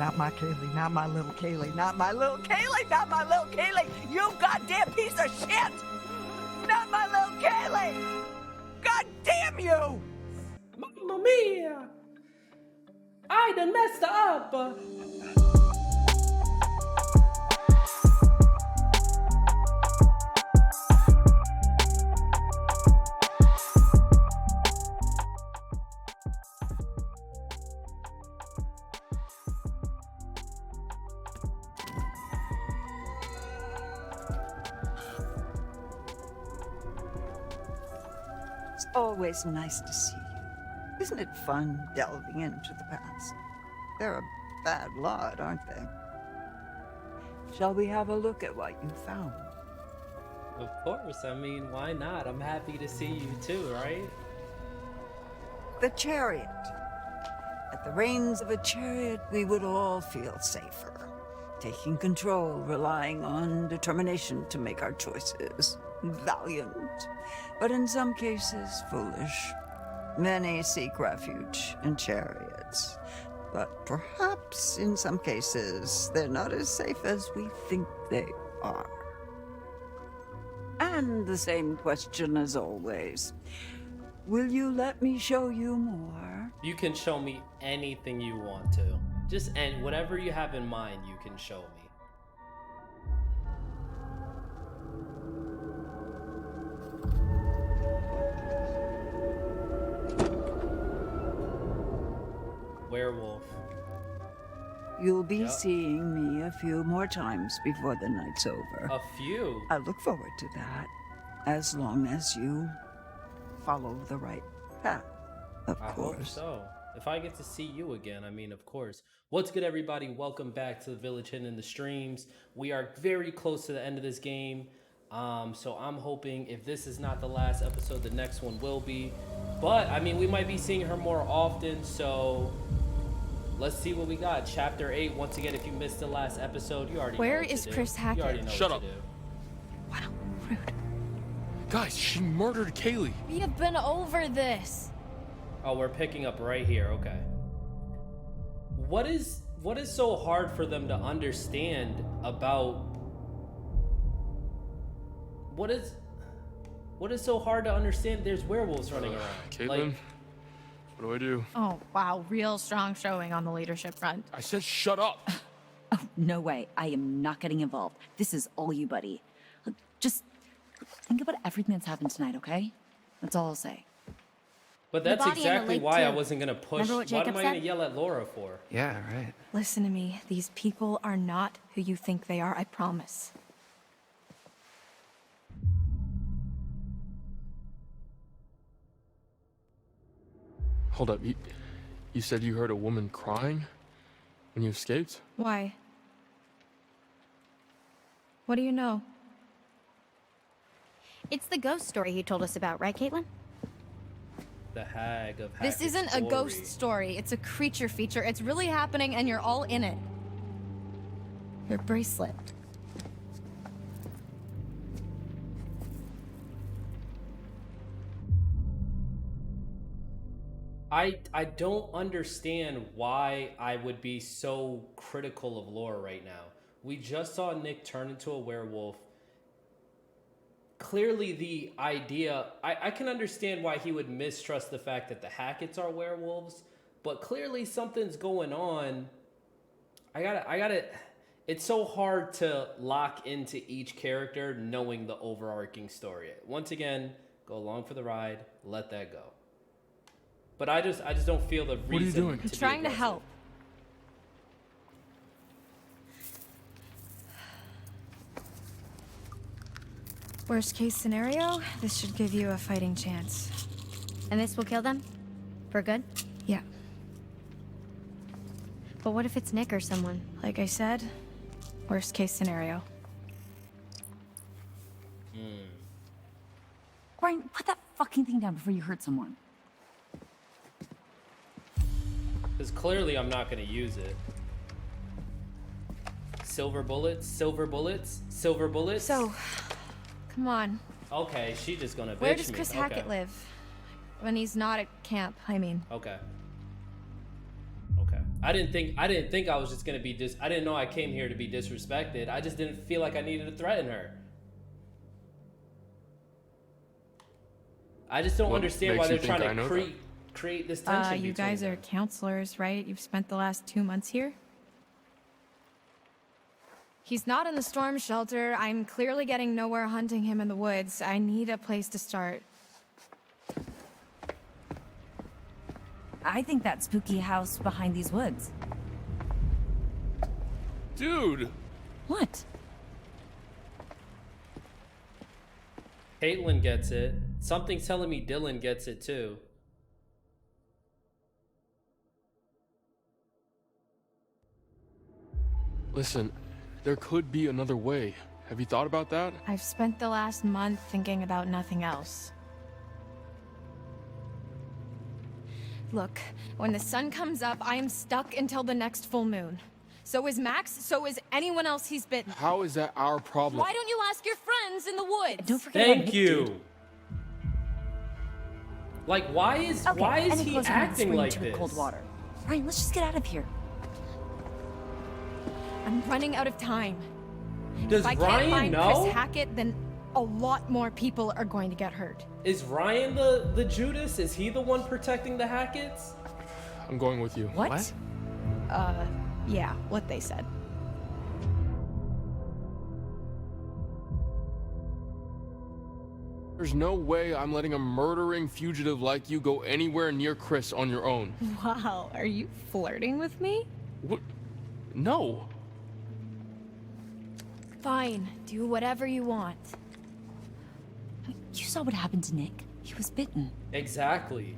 not my Kaylee, not my little Kaylee, not my little Kaylee, not my little Kaylee! You goddamn piece of shit! Not my little Kaylee! God damn you! Mamma mia! I done messed up! It's always nice to see you. Isn't it fun delving into the past? They're a bad lot, aren't they? Shall we have a look at what you found? Of course, I mean, why not? I'm happy to see you too, right? The chariot. At the reins of a chariot, we would all feel safer. Taking control, relying on determination to make our choices. Valiant, but in some cases, foolish. Many seek refuge in chariots, but perhaps in some cases, they're not as safe as we think they are. And the same question as always. Will you let me show you more? You can show me anything you want to. Just whatever you have in mind, you can show me. Werewolf. You'll be seeing me a few more times before the night's over. A few? I look forward to that, as long as you follow the right path, of course. I hope so. If I get to see you again, I mean, of course. What's good, everybody? Welcome back to the Village Hidden in the Streams. We are very close to the end of this game. So I'm hoping if this is not the last episode, the next one will be. But, I mean, we might be seeing her more often, so let's see what we got. Chapter 8, once again, if you missed the last episode, you already know Where what is to do. Chris Hackett? You already know Shut what up. to do. Wow, rude. Guys, she murdered Kaylee. We have been over this. Oh, we're picking up right here. Okay. What is so hard for them to understand about what is so hard to understand? There's werewolves running around. Caitlin, what do I do? Oh, wow. Real strong showing on the leadership front. I said shut up. Oh, no way. I am not getting involved. This is all you, buddy. Look, just think about everything that's happened tonight, okay? That's all I'll say. But that's body in the exactly lake, why I too. wasn't gonna push. Remember What what Jacob am I gonna said? yell at Laura for? Yeah, right. Listen to me. These people are not who you think they are, I promise. Hold up. You said you heard a woman crying when you escaped? Why? What do you know? It's the ghost story you told us about, right, Caitlin? The hag of This Hackett's isn't a Quarry. ghost story. It's a creature feature. It's really happening and you're all in it. Your bracelet. I don't understand why I would be so critical of Laura right now. We just saw Nick turn into a werewolf. Clearly the idea, I can understand why he would mistrust the fact that the Hacketts are werewolves, but clearly something's going on. I gotta, it's so hard to lock into each character knowing the overarching story. Once again, go along for the ride, let that go. But I just don't feel the reason. What are you doing? to I'm be trying to aggressive. help. Worst case scenario, this should give you a fighting chance. And this will kill them? For good? Yeah. But what if it's Nick or someone? Like I said, worst case scenario. Brian, put that fucking thing down before you hurt someone. Because clearly I'm not going to use it. Silver bullets, silver bullets, silver bullets. So, come on. Okay, she just gonna bitch Where does me. Chris Okay. Hackett live? When he's not at camp, I mean. Okay. Okay. I didn't think I was just gonna be I didn't know I came here to be disrespected. I just didn't feel like I needed to threaten her. I just don't What understand why makes you they're trying think I to know that? create this tension. You guys between are them. counselors, right? You've spent the last 2 months here? He's not in the storm shelter. I'm clearly getting nowhere hunting him in the woods. I need a place to start. I think that spooky house behind these woods. Dude! What? Caitlin gets it. Something's telling me Dylan gets it too. Listen, there could be another way. Have you thought about that? I've spent the last month thinking about nothing else. Look, when the sun comes up, I am stuck until the next full moon. So is Max, so is anyone else he's bitten. How is that our problem? Why don't you ask your friends in the woods? Don't forget about Thank Nick, you. dude. Like, why is any he closer than the acting spring like to this? the cold water. Ryan, let's just get out of here. I'm running out of time. Does If I can't Ryan find know? Chris Hackett, then a lot more people are going to get hurt. Is Ryan the Judas? Is he the one protecting the Hacketts? I'm going with you. What? Yeah, what they said. There's no way I'm letting a murdering fugitive like you go anywhere near Chris on your own. Wow, are you flirting with me? What? No. Fine, do whatever you want. You saw what happened to Nick. He was bitten. Exactly.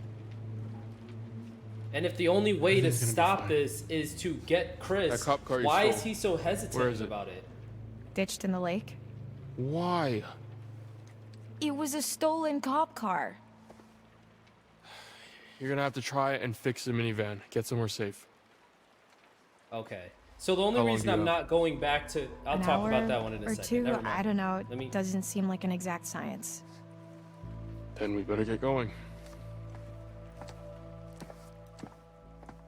And if the only way to Everything's gonna be stop fine. this is to get Chris, That cop car you why is stole. he so hesitant Where is it? about it? Ditched in the lake? Why? It was a stolen cop car. You're gonna have to try and fix the minivan. Get somewhere safe. Okay. So the only How long reason do you I'm have? not going back to... I'll An talk about hour that one in a or second. two? Never mind. I don't know. Let me- It doesn't seem like an exact science. Then we better get going.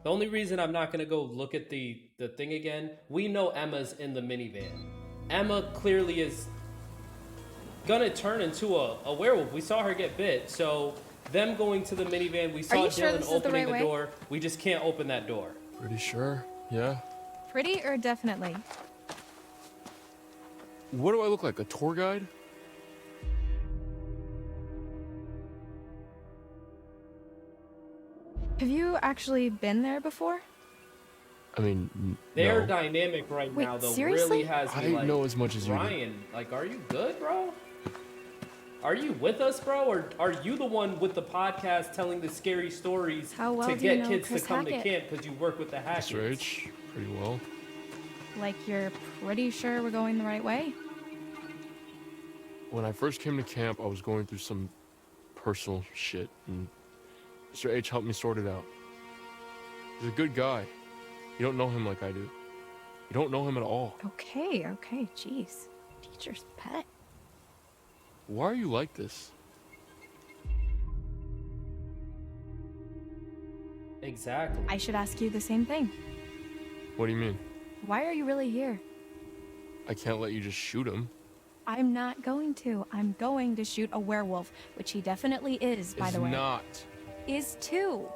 The only reason I'm not gonna go look at the thing again, we know Emma's in the minivan. Emma clearly is gonna turn into a werewolf. We saw her get bit, so them going to the minivan, we saw you sure Dylan this is the opening right the way? door. We just can't open that door. Pretty sure? Yeah. Pretty or definitely? What do I look like? A tour guide? Have you actually been there before? I mean, Their no. dynamic right Wait, now, though, seriously? really has me I like, know as much as you do. Ryan, like, are you good, bro? Are you with us, bro? Or are you the one with the podcast telling the scary stories How well to do you get know kids Chris to come Hackett? to camp because you work with the Hackett's? Mr. H, pretty well. Like you're pretty sure we're going the right way? When I first came to camp, I was going through some personal shit, and Mr. H helped me sort it out. He's a good guy. You don't know him like I do. You don't know him at all. Okay, jeez. Teacher's pet. Why are you like this? Exactly. I should ask you the same thing. What do you mean? Why are you really here? I can't let you just shoot him. I'm not going to. I'm going to shoot a werewolf, which he definitely is, by It's the way. not. Is too.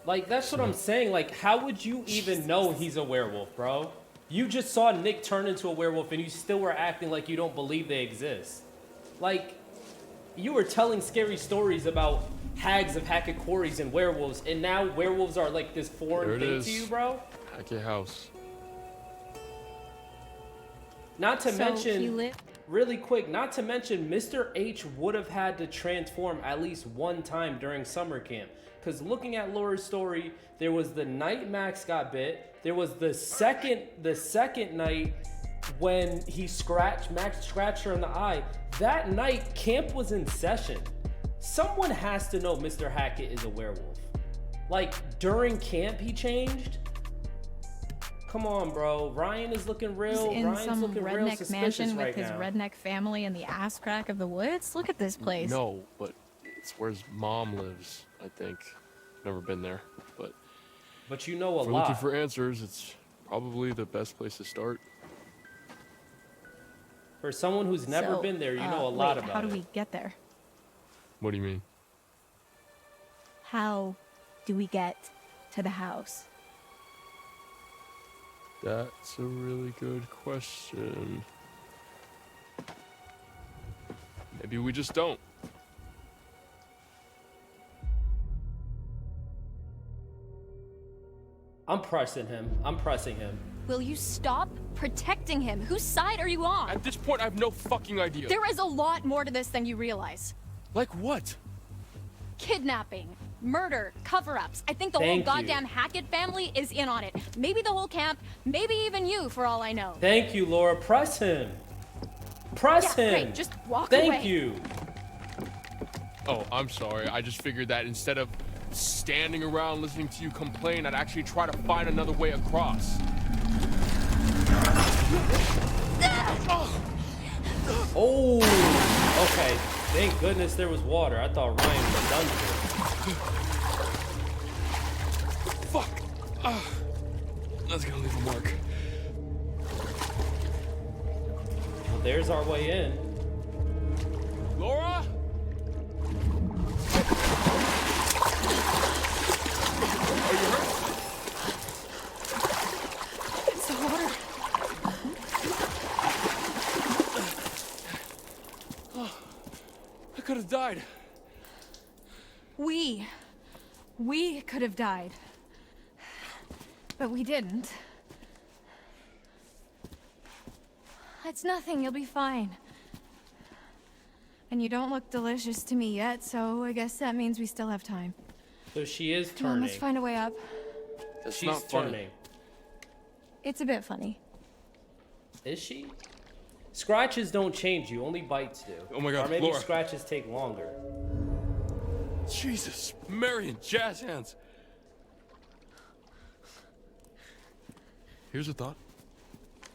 Like, that's what I'm saying. Like, how would you even know he's a werewolf, bro? You just saw Nick turn into a werewolf and you still were acting like you don't believe they exist. Like, you were telling scary stories about hags of Hackett quarries and werewolves, and now werewolves are like this foreign There it thing is. to you, bro? Hackett house. Not to So mention... he lived. Really quick, not to mention Mr. H would have had to transform at least one time during summer camp. Because looking at Laura's story, there was the night Max got bit. There was the second night when Max scratched her in the eye. That night, camp was in session. Someone has to know Mr. Hackett is a werewolf. Like, during camp he changed? Come on, bro. Ryan is looking real. He's in Ryan's some looking real redneck suspicious mansion right with his now. redneck family in the ass crack of the woods. Look at this place. No, but it's where his mom lives, I think. Never been there, but But you know a If we're lot. looking for answers, it's probably the best place to start. For someone who's never So, been there, you know a lot wait, about how do it. we get there? What do you mean? How do we get to the house? That's a really good question. Maybe we just don't. I'm pressing him. I'm pressing him. Will you stop protecting him? Whose side are you on? At this point, I have no fucking idea. There is a lot more to this than you realize. Like what? Kidnapping, murder, cover-ups. I think the whole Thank you. goddamn Hackett family is in on it. Maybe the whole camp, maybe even you, for all I know. Thank you, Laura. Press him. Press Yeah, him. great, just walk Thank away. you. Oh, I'm sorry. I just figured that instead of standing around listening to you complain, I'd actually try to find another way across. Oh, okay. Thank goodness there was water. I thought Ryan was done for. Fuck. That's gonna leave a mark. Well, there's our way in. Laura? Are you hurt? It's the water. I could have died. We could have died. But we didn't. It's nothing, you'll be fine. And you don't look delicious to me yet, so I guess that means we still have time. So she is Come on, turning. let's find a way up. That's She's not funny. turning. It's a bit funny. Is she? Scratches don't change you, only bites do. Oh my God, Or maybe Laura. scratches take longer. Jesus, Marion, jazz hands. Here's a thought.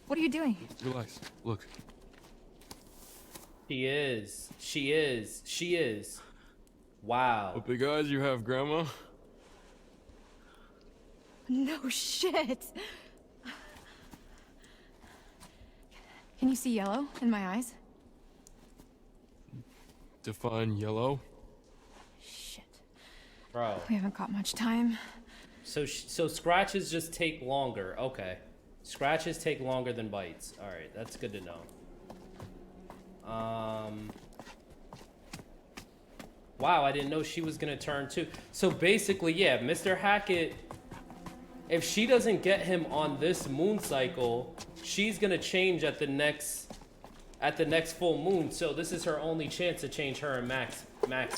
What are you doing? Relax. Look. She is. She is. She is. Wow. What big eyes you have, Grandma. No shit. Can you see yellow in my eyes? Define yellow. Shit. Bro. We haven't got much time. So scratches just take longer. Okay. Scratches take longer than bites. All right, that's good to know. Wow, I didn't know she was gonna turn too. So basically, yeah, Mr. Hackett, if she doesn't get him on this moon cycle, she's gonna change at the next full moon. So this is her only chance to change her and Max back.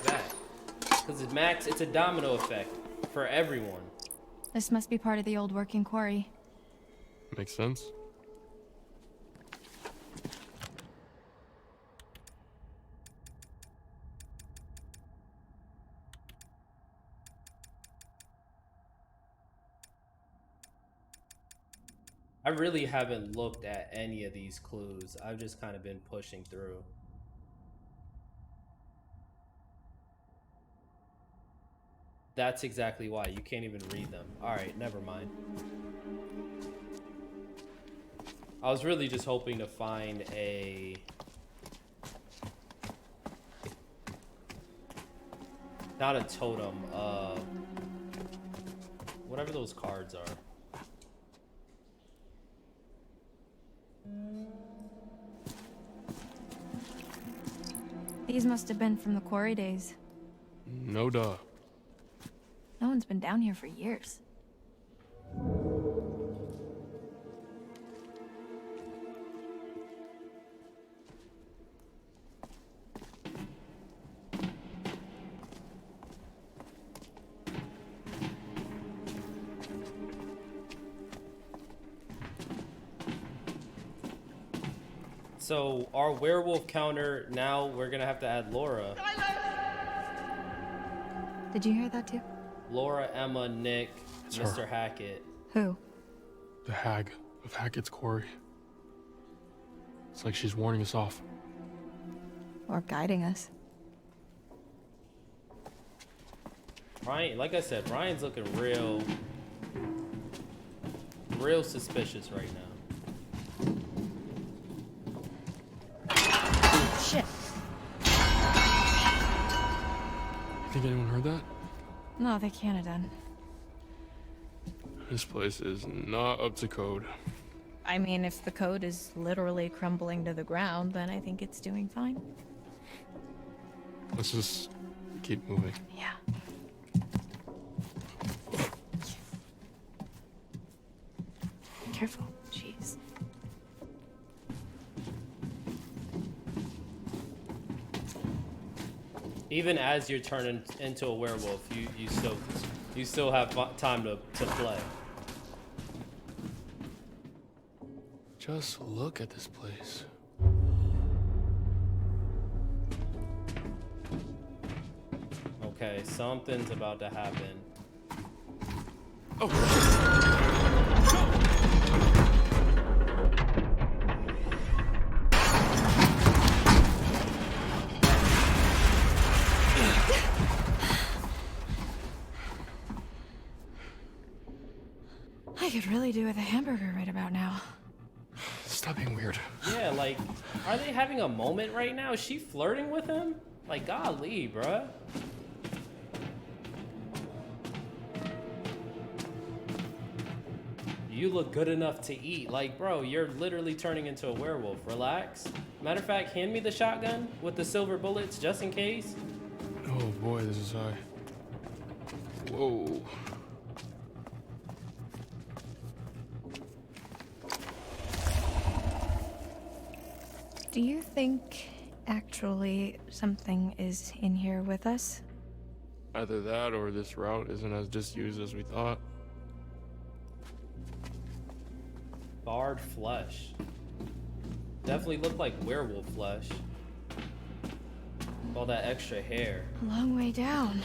Because it's a domino effect for everyone. This must be part of the old working quarry. Makes sense. I really haven't looked at any of these clues. I've just kind of been pushing through. That's exactly why. You can't even read them. Alright, never mind. I was really just hoping to find a... Not a totem, whatever those cards are. These must have been from the quarry days. No duh. No one's been down here for years. So our werewolf counter, now we're gonna have to add Laura. Did you hear that too? Laura, Emma, Nick, It's Mr. her. Hackett. Who? The hag of Hackett's Quarry. It's like she's warning us off. Or guiding us. Ryan, like I said, Ryan's looking real Real suspicious right now. Shit. Think anyone heard that? No, they can't have done. This place is not up to code. I mean, if the code is literally crumbling to the ground, then I think it's doing fine. Let's just keep moving. Yeah. Careful. Jeez. Even as you're turning into a werewolf, you still have time to play. Just look at this place. Okay, something's about to happen. I could really do with a hamburger right about now. Stop being weird. Yeah, like, are they having a moment right now? Is she flirting with him? Like, golly, bruh. You look good enough to eat. Like, bro, you're literally turning into a werewolf. Relax. Matter of fact, hand me the shotgun with the silver bullets just in case. Oh boy, this is high. Whoa. Do you think actually something is in here with us? Either that or this route isn't as disused as we thought. Barred flesh. Definitely looked like werewolf flesh. All that extra hair. A long way down.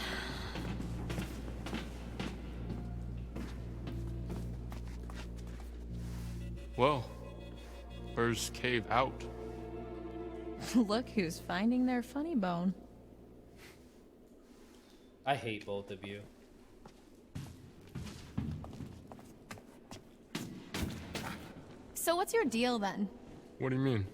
Well, where's cave out? Look who's finding their funny bone. I hate both of you. So what's your deal then? What do you mean?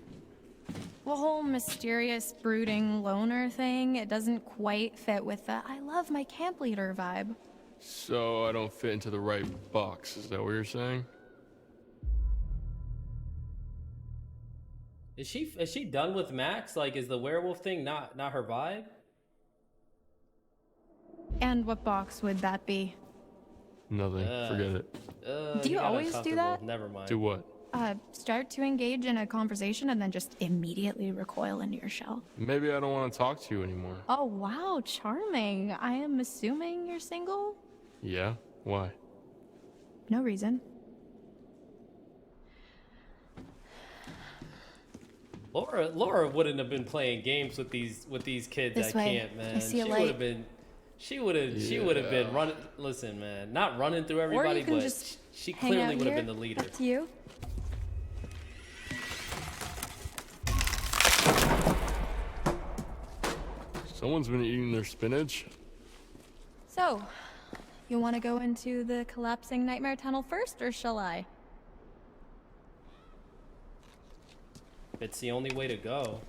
The whole mysterious, brooding loner thing, it doesn't quite fit with the I love my camp leader vibe. So I don't fit into the right box, is that what you're saying? Is she done with Max? Like, is the werewolf thing not her vibe? And what box would that be? Nothing. Forget it. Do you got always do uncomfortable. that? Never mind. Do what? Start to engage in a conversation and then just immediately recoil into your shell. Maybe I don't want to talk to you anymore. Oh, wow, charming. I am assuming you're single? Yeah? Why? No reason. Laura wouldn't have been playing games with these kids This at way. camp, man. I see a She light. would have been. She would have been running. Listen, man, not running through everybody, or you can but just she hang clearly out would have here. been the leader. Up to you. Someone's been eating their spinach? So, you want to go into the collapsing nightmare tunnel first, or shall I? It's the only way to go.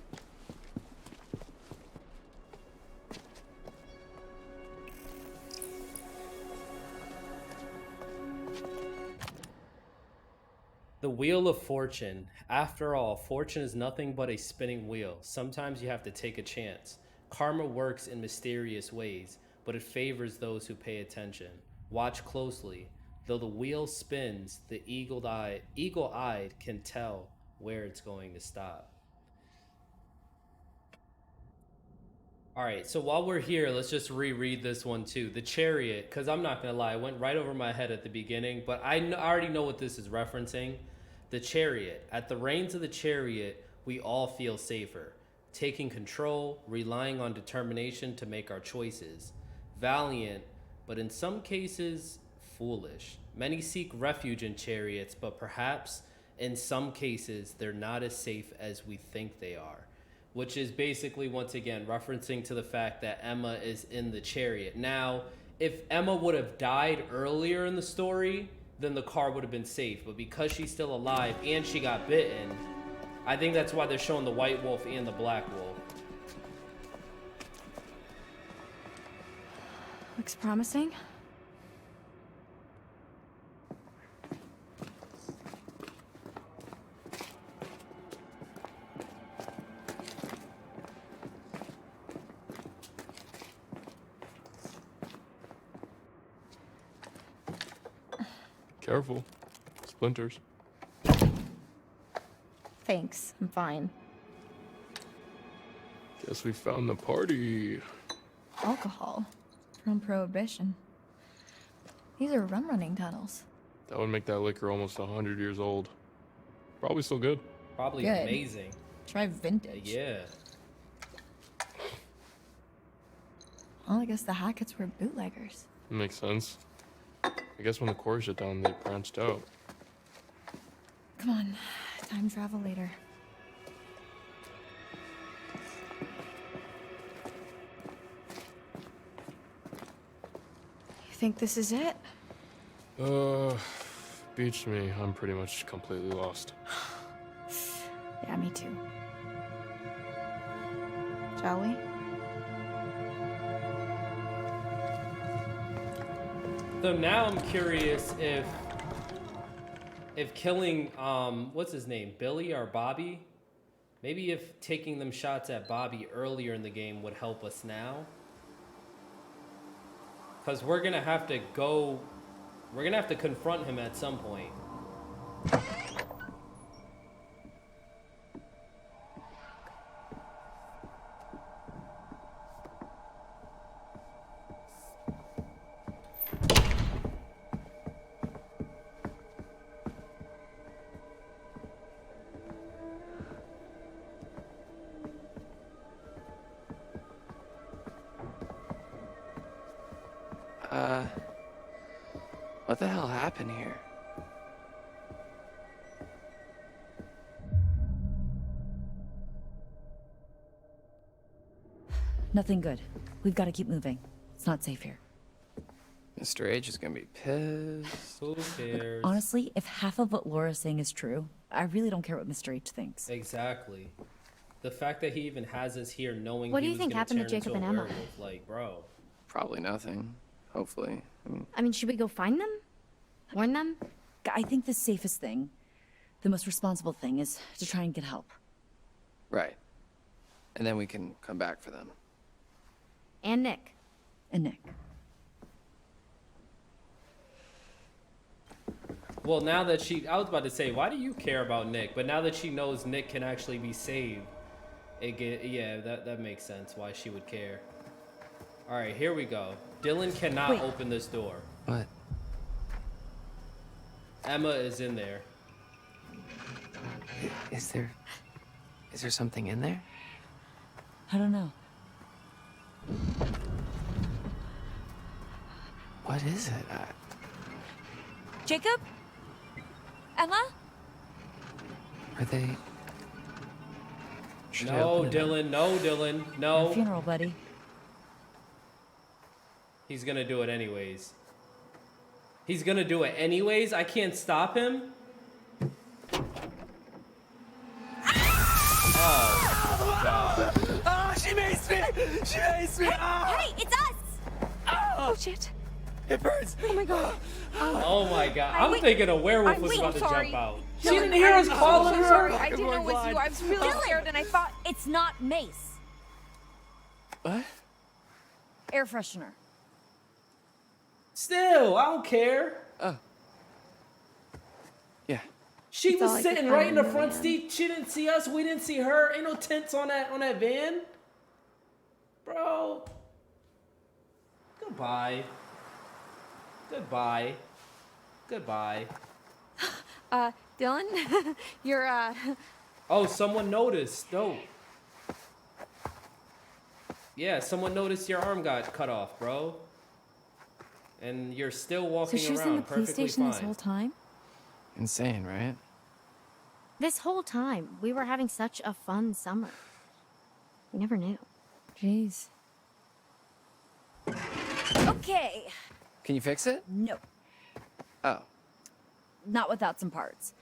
The Wheel of Fortune. After all, fortune is nothing but a spinning wheel. Sometimes you have to take a chance. Karma works in mysterious ways, but it favors those who pay attention. Watch closely. Though the wheel spins, the eagle-eyed can tell where it's going to stop. All right, so while we're here, let's just reread this one too. The Chariot, because I'm not going to lie, it went right over my head at the beginning, but I already know what this is referencing. The Chariot. At the reins of the chariot, we all feel safer. Taking control, relying on determination to make our choices. Valiant, but in some cases, foolish. Many seek refuge in chariots, but perhaps in some cases, they're not as safe as we think they are. Which is basically, once again, referencing to the fact that Emma is in the chariot. Now, if Emma would have died earlier in the story, then the car would have been safe. But because she's still alive and she got bitten, I think that's why they're showing the white wolf and the black wolf. Looks promising. Careful. Splinters. Thanks, I'm fine. Guess we found the party. Alcohol. From Prohibition. These are rum-running tunnels. That would make that liquor almost 100 years old. Probably still good. Probably Good. amazing. Try vintage. Yeah. Well, I guess the Hacketts were bootleggers. Makes sense. I guess when the Quarry shut down, they branched out. Come on, time travel later. You think this is it? Beats me. I'm pretty much completely lost. Yeah, me too. Shall we? So now I'm curious if killing what's his name, Billy or Bobby, maybe if taking them shots at Bobby earlier in the game would help us now, because we're gonna have to confront him at some point. What the hell happened here? Nothing good. We've got to keep moving. It's not safe here. Mr. H is gonna be pissed. Who cares? Honestly, if half of what Laura's saying is true, I really don't care what Mr. H thinks. Exactly. The fact that he even has us here knowing What do he you was think gonna happened to turn into Jacob a and Emma? werewolf, like, bro. Probably nothing. Hopefully. I mean, should we go find them? Warn them? I think the safest thing, the most responsible thing, is to try and get help. Right. And then we can come back for them. And Nick. And Nick. Well, now that I was about to say, why do you care about Nick? But now that she knows Nick can actually be saved, that makes sense why she would care. All right, here we go. Dylan cannot Wait. open this door. What? Emma is in there. Is there something in there? I don't know. What is it? Jacob? Emma? Are they... Should I No, open it up? Dylan. No, Dylan. Your No. funeral, buddy. He's gonna do it anyways. He's gonna do it anyways? I can't stop him? Oh, God. Ah, she makes me! She makes me! Ah! Hey, it's us! Ah! Oh, shit. It burns! Oh my god. Oh my God. I'm thinking a werewolf was wait, about to sorry. jump out. She Dylan, didn't hear us I'm calling so her? sorry. I didn't know it Everyone's was you. lying. I was really scared and I thought It's not mace. What? Air freshener. Still, I don't care. Oh. Yeah. She That's all was I could sitting right in the find, front man. seat. She didn't see us. We didn't see her. Ain't no tents on that van. Bro. Goodbye. Goodbye. Goodbye. Dylan, you're Oh, someone noticed. No. Yeah, someone noticed your arm got cut off, bro. And you're still so walking she was in the around police perfectly station fine. this whole time? Insane, right? This whole time, we were having such a fun summer. We never knew. Jeez. Okay. Can you fix it? No, Oh. not without some parts.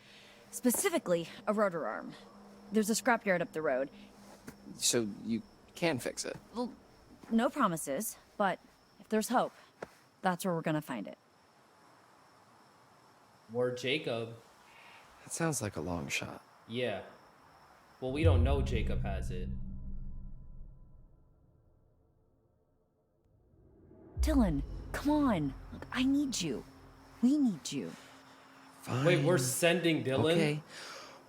Specifically, a rotor arm. There's a scrapyard up the road. So you can fix it. Well, no promises, but if there's hope, that's where we're gonna find it. Or Jacob. That sounds like a long shot. Yeah. Well, we don't know Jacob has it. Dylan, come on. Look, I need you. We need you. Fine. Wait, we're sending Dylan? Okay.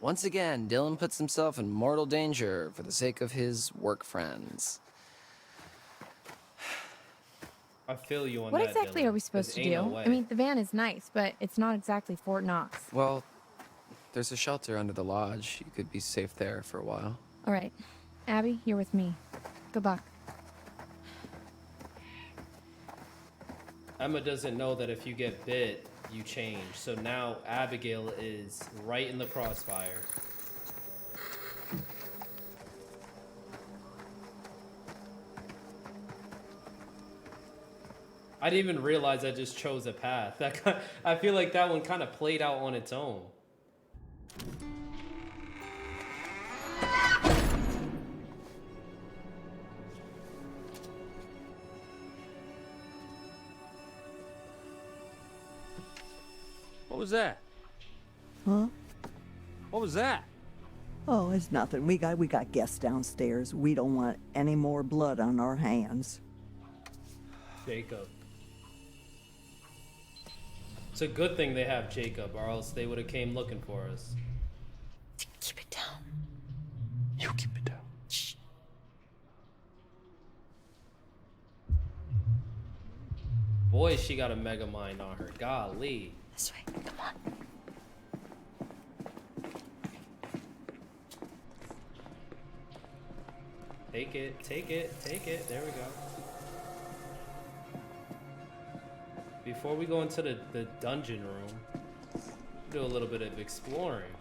Once again, Dylan puts himself in mortal danger for the sake of his work friends. I feel you on What that, exactly Dylan. are we supposed to There's ain't do? no way. I mean, the van is nice, but it's not exactly Fort Knox. Well, there's a shelter under the lodge. You could be safe there for a while. All right. Abby, you're with me. Good luck. Emma doesn't know that if you get bit, you change. So now Abigail is right in the crossfire. I didn't even realize I just chose a path. I feel like that one kind of played out on its own. What was that? Huh? What was that? Oh, it's nothing. We got guests downstairs. We don't want any more blood on our hands. Jacob. It's a good thing they have Jacob, or else they would have came looking for us. Keep it down. You keep it down. Boy, she got a mega mind on her. Golly. This way. Come on. Take it, take it, take it. There we go. Before we go into the dungeon room, do a little bit of exploring.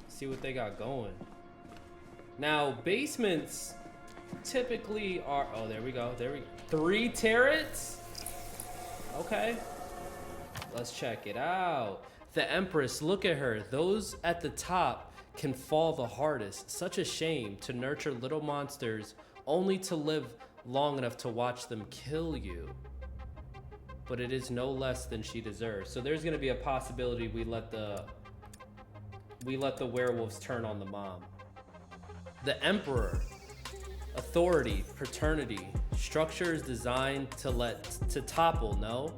See what they got going. Now, basements typically are... Oh, there we go. There we go. 3 turrets? Okay. Let's check it out. The Empress, look at her. Those at the top can fall the hardest. Such a shame to nurture little monsters only to live long enough to watch them kill you. But it is no less than she deserves. So there's gonna be a possibility we let the werewolves turn on the mom. The Emperor, authority, paternity, structure is designed to topple, no?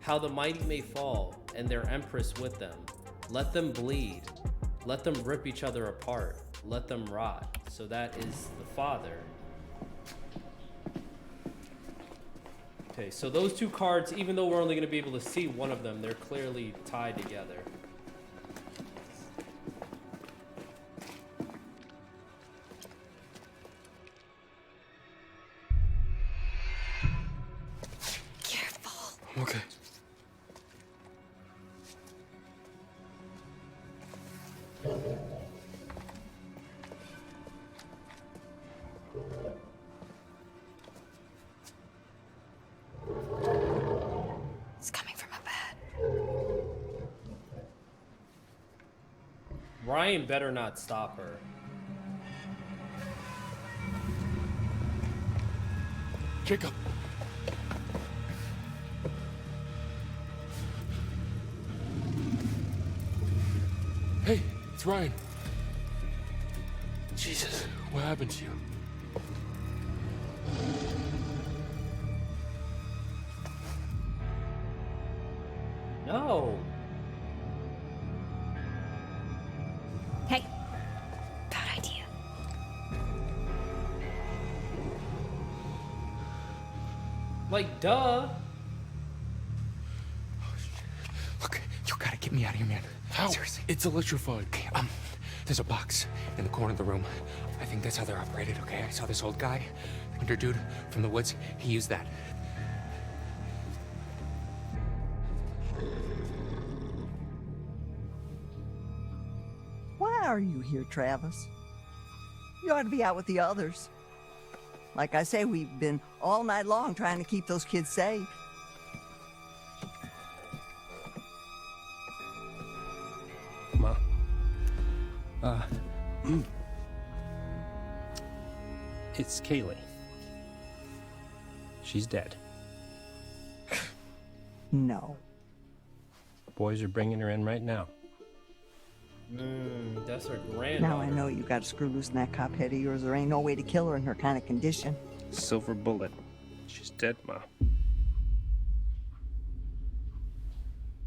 How the mighty may fall, and their empress with them. Let them bleed. Let them rip each other apart. Let them rot. So that is the father. Okay, so those 2 cards, even though we're only going to be able to see one of them, they're clearly tied together. Careful. Okay. It's coming from a bed. Ryan better not stop her. Jacob. Hey, it's Ryan. Jesus, what happened to you? No. Hey. Bad idea. Like, duh. Look, you gotta get me out of here, man. How? Seriously. It's electrified. Okay, there's a box in the corner of the room. I think that's how they're operated, okay? I saw this old guy, older dude from the woods. He used that. Why are you here, Travis? You ought to be out with the others. Like I say, we've been all night long trying to keep those kids safe. Ma. It's Kaylee. She's dead. No. Boys are bringing her in right now. That's her granddaughter. Now I know you got to screw loose in that cop head of yours. There ain't no way to kill her in her kind of condition. Silver bullet. She's dead, Ma.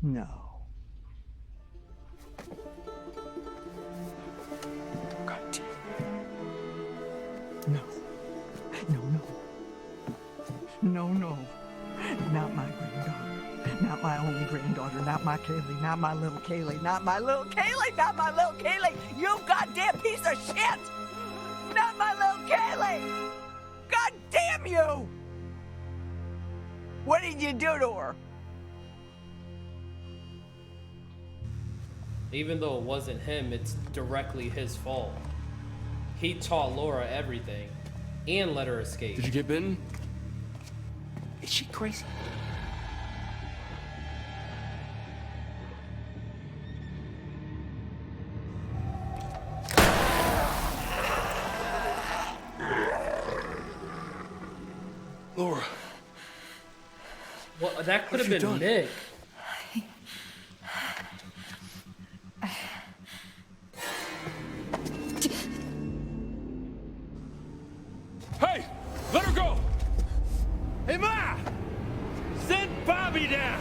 No. God damn. No. No, no. No, no. Not my granddaughter. Not my only granddaughter. Not my Kaylee. Not my little Kaylee. Not my little Kaylee. Not my little Kaylee. You goddamn piece of shit! Not my little Kaylee! God damn you! What did you do to her? Even though it wasn't him, it's directly his fault. He taught Laura everything and let her escape. Did you get bitten? Is she crazy? Laura. Well, that could have been done? Nick. Hey! Let her go! Hey, Ma! Send Bobby down!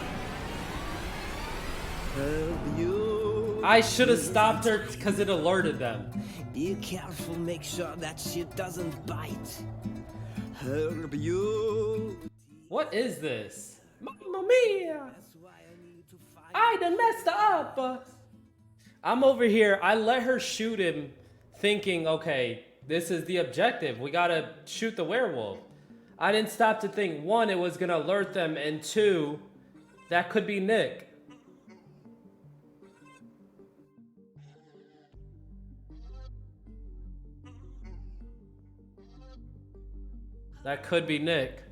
I should have stopped her because it alerted them. Be careful, make sure that shit doesn't bite. Herb you. What is this? Mamma mia! I done messed up! I'm over here. I let her shoot him thinking, okay, this is the objective. We gotta shoot the werewolf. I didn't stop to think, one, it was gonna alert them, and two, that could be Nick. That could be Nick.